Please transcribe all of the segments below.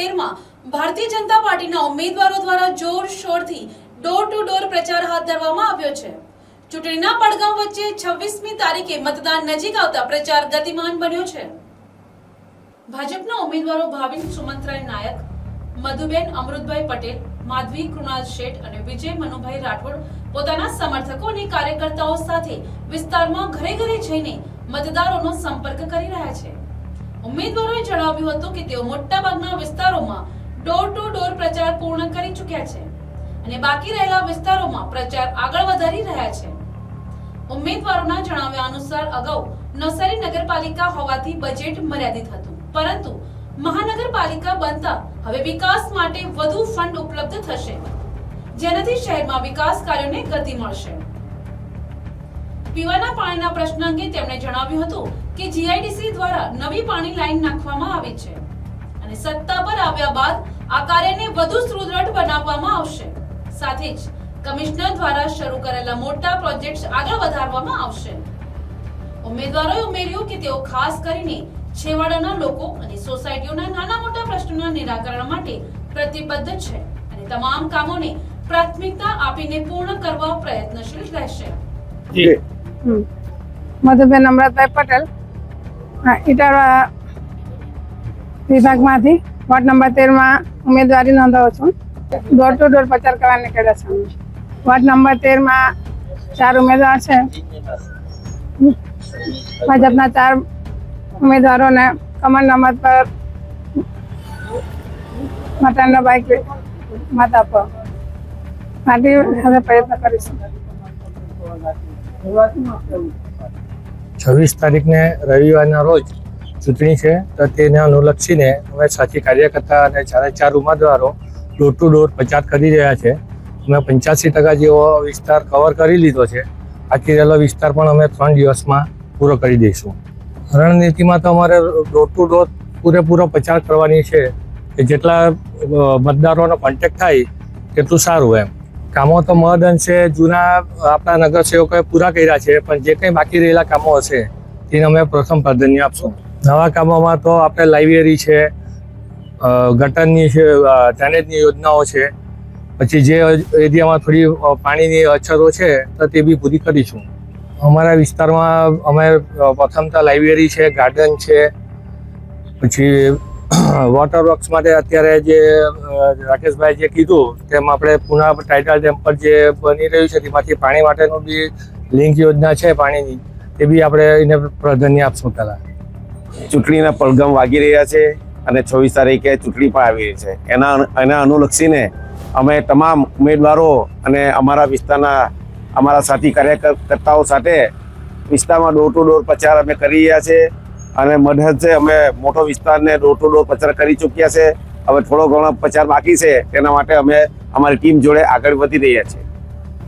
13 ભારતીય જનતા પાર્ટીના ઉમેદવારો દ્વારા જોરશોરથી ડોર ટુ ડોર પ્રચાર હાથ ધરવામાં આવ્યો છે। ચૂંટણીના પડઘમ વચ્ચે 26મી તારીખે મતદાન નજીક આવતા પ્રચાર ગતિમાન બન્યો છે। ભાજપના ઉમેદવારો ભાવિન સુમંતરાય નાયક, મધુબેન અમૃતભાઈ પટેલ, માધવી કૃણાલ શેઠ અને વિજય મનુભાઈ રાઠોડ પોતાના સમર્થકો અને કાર્યકર્તાઓ સાથે વિસ્તારમાં ઘરે ઘરે જઈને મતદારોનો સંપર્ક કરી રહ્યા છે। ઉમેદવારોએ જણાવ્યું હતું કે તેઓ મોટાભાગના વિસ્તારોમાં ડોર ટુ ડોર પ્રચાર પૂર્ણ કરી ચૂક્યા છે અને બાકી રહેલા વિસ્તારોમાં પ્રચાર આગળ વધારી રહ્યા છે। ઉમેદવારોના જણાવ્યા અનુસાર અગાઉ નવસારી નગરપાલિકા હોવાથી બજેટ મર્યાદિત હતું, પરંતુ મહાનગરપાલિકા બનતા હવે વિકાસ માટે વધુ ફંડ ઉપલબ્ધ થશે, જેનાથી શહેરમાં વિકાસ કાર્યોને ગતિ મળશે। પીવાના પાણીના પ્રશ્ન અંગે તેમણે જણાવ્યું હતું કે જીઆઈડીસી દ્વારા નવી પાણી લાઈન નાખવામાં આવી છે અને સત્તા પર આવ્યા બાદ આ કાર્યને વધુ સુદૃઢ બનાવવામાં આવશે। સાથે જ કમિશનર દ્વારા શરૂ કરેલા મોટા પ્રોજેક્ટ્સ આગળ વધારવામાં આવશે। ઉમેદવારોએ ઉમેર્યું કે તેઓ ખાસ કરીને છેવાડાના લોકો અને સોસાયટીઓના નાના મોટા પ્રશ્નોના નિરાકરણ માટે પ્રતિબદ્ધ છે અને તમામ કામોને પ્રાથમિકતા આપીને પૂર્ણ કરવા પ્રયત્નશીલ રહેશે। મધુબેન અમૃતભાઈ પટેલ, ઇટાળા વિભાગમાંથી વોર્ડ નંબર 13માં ઉમેદવારી નોંધાવું છું। ડોર ટુ ડોર પ્રચાર કરવા નીકળ્યા છે। વોર્ડ નંબર 13માં 4 ઉમેદવાર છે। ભાજપના 4 ઉમેદવારોને કમળના મત પર મતાનો બાઇક મત આપો માટે હવે પ્રયત્ન કરીશું। 26 તારીખને રવિવારના રોજ ચૂંટણી છે, તો તેને અનુલક્ષીને અમે સાથી કાર્યકર્તા અને 4 ઉમેદવારો ડોર ટુ ડોર પ્રચાર કરી રહ્યા છે। અમે 85% જેવો વિસ્તાર કવર કરી લીધો છે। બાકી રહેલો વિસ્તાર પણ અમે 3 દિવસમાં પૂરો કરી દઈશું। રણનીતિમાં તો અમારે ડોર ટુ ડોર પૂરેપૂરો પ્રચાર કરવાની છે કે જેટલા મતદારોનો કોન્ટેક્ટ થાય તેટલું સારું એમ। કામો તો મહદ અંશે જૂના આપણા નગરસેવકોએ પૂરા કર્યા છે, પણ જે કંઈ બાકી રહેલા કામો હશે તેને અમે પ્રથમ પ્રાધાન્ય આપશું। નવા કામોમાં તો આપણે લાઇબ્રેરી છે, ગટરની છે, ડ્રેનેજની યોજનાઓ છે, પછી જે એરિયામાં થોડી પાણીની અછતો છે તો તે બી પૂરી કરીશું। અમારા વિસ્તારમાં અમે પ્રથમ તો લાઇબ્રેરી છે, ગાર્ડન છે, પછી વોટર વર્ક્સ માટે અત્યારે જે રાકેશભાઈ જે કીધું તેમ આપણે પુના ટાઇટલ ડેમ પર જે બની રહ્યું છે તેમાંથી પાણી માટેનું બી લિંક યોજના છે પાણીની, તે બી આપણે એને પ્રાધાન્ય આપશું। પહેલાં ચૂંટણીના પડઘમ વાગી રહ્યા છે અને 26 તારીખે ચૂંટણી પણ આવી રહી છે। એના અનુલક્ષીને અમે તમામ ઉમેદવારો અને અમારા વિસ્તારના અમારા સાથી કાર્યકર્તાઓ સાથે વિસ્તારમાં ડોર ટુ ડોર પ્રચાર અમે કરી રહ્યા છે અને મદદ અમે મોટો વિસ્તારને ડોર ટુ ડોર પ્રચાર કરી ચૂક્યા છે। હવે થોડો ઘણો પ્રચાર બાકી છે, તેના માટે અમે અમારી ટીમ જોડે આગળ વધી રહ્યા છીએ।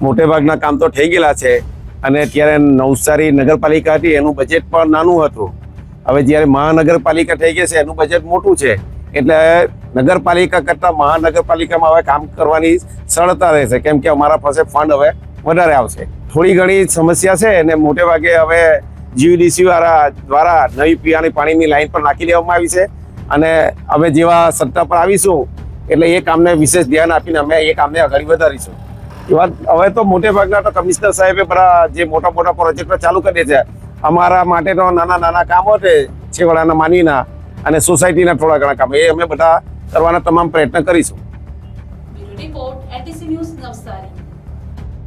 મોટેભાગના કામ તો થઈ ગયેલા છે અને ત્યારે નવસારી નગરપાલિકા હતી એનું બજેટ પણ નાનું હતું। હવે જ્યારે મહાનગરપાલિકા થઈ ગઈ છે એનું બજેટ મોટું છે, એટલે નગરપાલિકા કરતાં મહાનગરપાલિકામાં હવે કામ કરવાની સરળતા રહેશે, કેમ કે અમારા પાસે ફંડ હવે વધારે આવશે। થોડી ઘણી સમસ્યા છે અને મોટે ભાગે હવે જીયુડીસી દ્વારા નવી પીવાની પાણીની લાઈન પર નાખી દેવામાં આવી છે અને હવે જેવા સત્તા પર આવીશું એટલે એ કામને વિશેષ ધ્યાન આપીને અમે એ કામને આગળ વધારીશું। હવે તો મોટે ભાગના તો કમિશનર સાહેબે બધા જે મોટા મોટા પ્રોજેક્ટો ચાલુ કરી છે। અમારા માટે તો નાના નાના કામો છે, છેવાડાના માનવીના અને સોસાયટીના થોડા ઘણા કામો, એ અમે બધા કરવાના તમામ પ્રયત્ન કરીશું। Report ATC news Navsari.